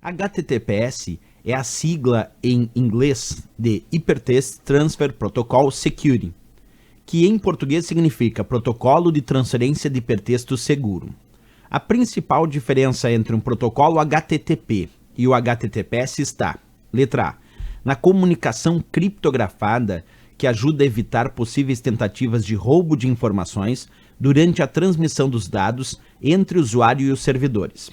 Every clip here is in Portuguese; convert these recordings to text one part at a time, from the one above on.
HTTPS é a sigla em inglês de Hypertext Transfer Protocol Security, que em português significa Protocolo de Transferência de Hipertexto Seguro. A principal diferença entre um protocolo HTTP e o HTTPS está, letra A, na comunicação criptografada que ajuda a evitar possíveis tentativas de roubo de informações durante a transmissão dos dados entre o usuário e os servidores.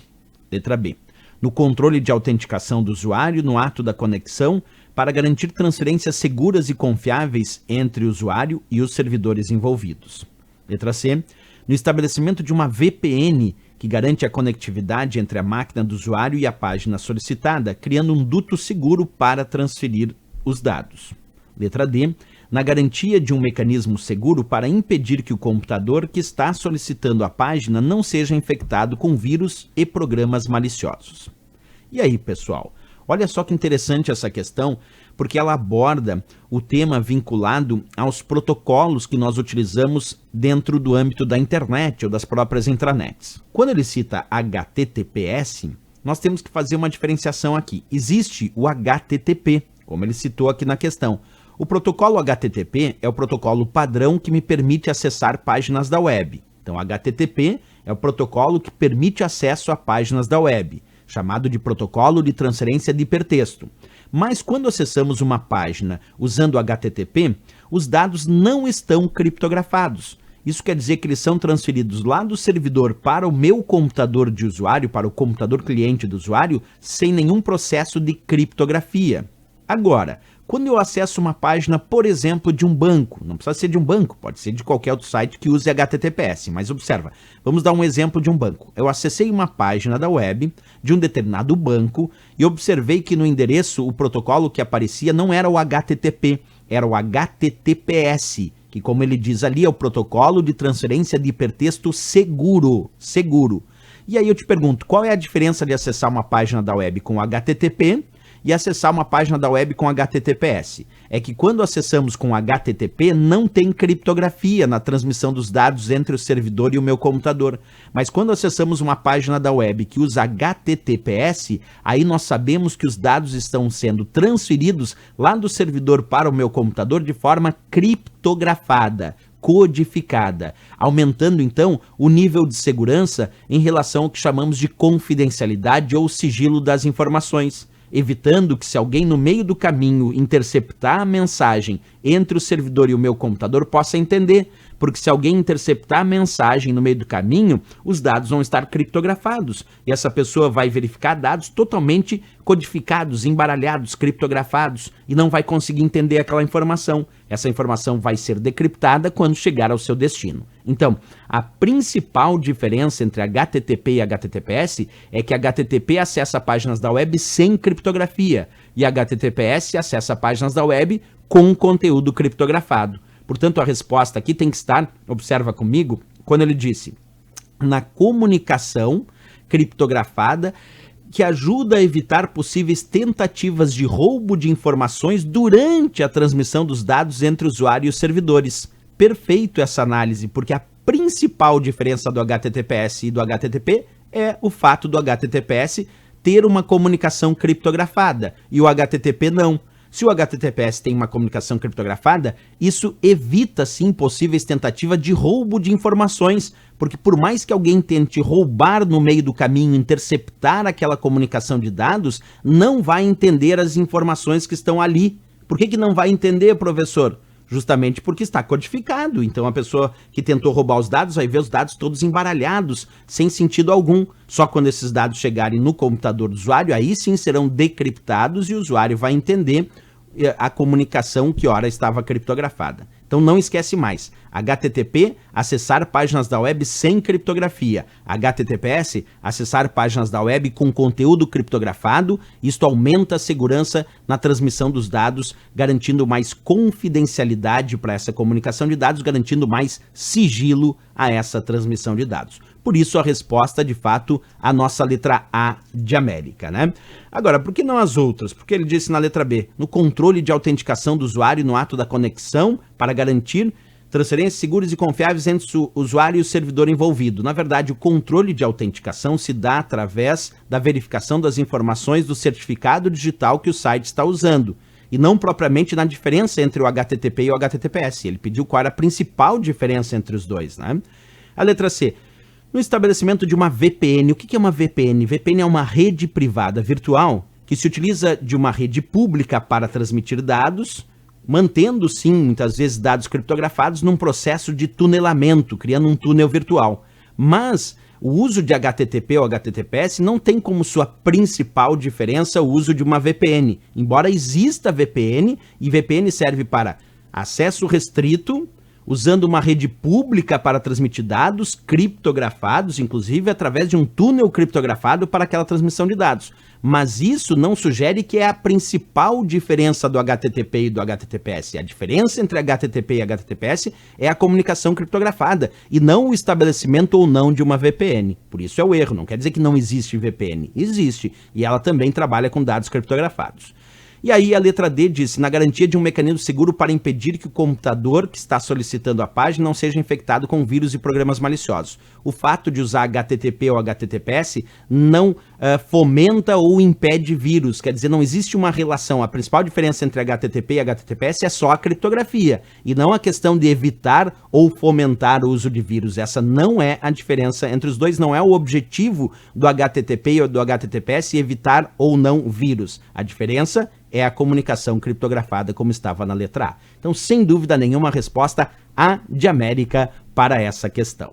Letra B, no controle de autenticação do usuário no ato da conexão para garantir transferências seguras e confiáveis entre o usuário e os servidores envolvidos. Letra C, no estabelecimento de uma VPN que garante a conectividade entre a máquina do usuário e a página solicitada, criando um duto seguro para transferir os dados. Letra D, na garantia de um mecanismo seguro para impedir que o computador que está solicitando a página não seja infectado com vírus e programas maliciosos. E aí, pessoal? Olha só que interessante essa questão, porque ela aborda o tema vinculado aos protocolos que nós utilizamos dentro do âmbito da internet ou das próprias intranets. Quando ele cita HTTPS, nós temos que fazer uma diferenciação aqui. Existe o HTTP, como ele citou aqui na questão. O protocolo HTTP é o protocolo padrão que me permite acessar páginas da web. Então, HTTP é o protocolo que permite acesso a páginas da web, chamado de protocolo de transferência de hipertexto. Mas quando acessamos uma página usando HTTP, os dados não estão criptografados. Isso quer dizer que eles são transferidos lá do servidor para o meu computador de usuário, para o computador cliente do usuário, sem nenhum processo de criptografia. Agora, quando eu acesso uma página, por exemplo, de um banco, não precisa ser de um banco, pode ser de qualquer outro site que use HTTPS, mas observa, vamos dar um exemplo de um banco. Eu acessei uma página da web de um determinado banco e observei que no endereço o protocolo que aparecia não era o HTTP, era o HTTPS, que como ele diz ali é o protocolo de transferência de hipertexto seguro. E aí eu te pergunto, qual é a diferença de acessar uma página da web com HTTP e acessar uma página da web com HTTPS? É que quando acessamos com HTTP não tem criptografia na transmissão dos dados entre o servidor e o meu computador. Mas quando acessamos uma página da web que usa HTTPS, aí nós sabemos que os dados estão sendo transferidos lá do servidor para o meu computador de forma criptografada, codificada, aumentando então o nível de segurança em relação ao que chamamos de confidencialidade ou sigilo das informações, evitando que se alguém no meio do caminho interceptar a mensagem entre o servidor e o meu computador possa entender, porque se alguém interceptar a mensagem no meio do caminho, os dados vão estar criptografados e essa pessoa vai verificar dados totalmente codificados, embaralhados, criptografados e não vai conseguir entender aquela informação. Essa informação vai ser decriptada quando chegar ao seu destino. Então, a principal diferença entre HTTP e HTTPS é que HTTP acessa páginas da web sem criptografia e HTTPS acessa páginas da web com conteúdo criptografado. Portanto, a resposta aqui tem que estar, observa comigo, quando ele disse, na comunicação criptografada que ajuda a evitar possíveis tentativas de roubo de informações durante a transmissão dos dados entre o usuário e os servidores. Perfeito essa análise, porque a principal diferença do HTTPS e do HTTP é o fato do HTTPS ter uma comunicação criptografada e o HTTP não. Se o HTTPS tem uma comunicação criptografada, isso evita, sim, possíveis tentativas de roubo de informações, porque por mais que alguém tente roubar no meio do caminho, interceptar aquela comunicação de dados, não vai entender as informações que estão ali. Por que não vai entender, professor? Justamente porque está codificado. Então a pessoa que tentou roubar os dados vai ver os dados todos embaralhados, sem sentido algum. Só quando esses dados chegarem no computador do usuário, aí sim serão decriptados e o usuário vai entender a comunicação que ora estava criptografada. Então não esquece mais, HTTP, acessar páginas da web sem criptografia. HTTPS, acessar páginas da web com conteúdo criptografado. Isto aumenta a segurança na transmissão dos dados, garantindo mais confidencialidade para essa comunicação de dados, garantindo mais sigilo a essa transmissão de dados. Por isso a resposta, de fato, a nossa letra A de América, né? Agora, por que não as outras? Porque ele disse na letra B, no controle de autenticação do usuário no ato da conexão para garantir Transferências seguras e confiáveis entre o usuário e o servidor envolvido. Na verdade, o controle de autenticação se dá através da verificação das informações do certificado digital que o site está usando, e não propriamente na diferença entre o HTTP e o HTTPS. Ele pediu qual era a principal diferença entre os dois, né? A letra C. No estabelecimento de uma VPN. O que é uma VPN? VPN é uma rede privada virtual que se utiliza de uma rede pública para transmitir dados, mantendo, sim, muitas vezes dados criptografados num processo de tunelamento, criando um túnel virtual. Mas o uso de HTTP ou HTTPS não tem como sua principal diferença o uso de uma VPN. Embora exista VPN, e VPN serve para acesso restrito, usando uma rede pública para transmitir dados criptografados, inclusive através de um túnel criptografado para aquela transmissão de dados. Mas isso não sugere que é a principal diferença do HTTP e do HTTPS. A diferença entre HTTP e HTTPS é a comunicação criptografada e não o estabelecimento ou não de uma VPN. Por isso é o erro, não quer dizer que não existe VPN. Existe, e ela também trabalha com dados criptografados. E aí a letra D diz, na garantia de um mecanismo seguro para impedir que o computador que está solicitando a página não seja infectado com vírus e programas maliciosos. O fato de usar HTTP ou HTTPS não fomenta ou impede vírus, quer dizer, não existe uma relação. A principal diferença entre HTTP e HTTPS é só a criptografia, e não a questão de evitar ou fomentar o uso de vírus. Essa não é a diferença entre os dois, não é o objetivo do HTTP ou do HTTPS evitar ou não vírus. A diferença é a comunicação criptografada, como estava na letra A. Então, sem dúvida nenhuma, a resposta A de América para essa questão.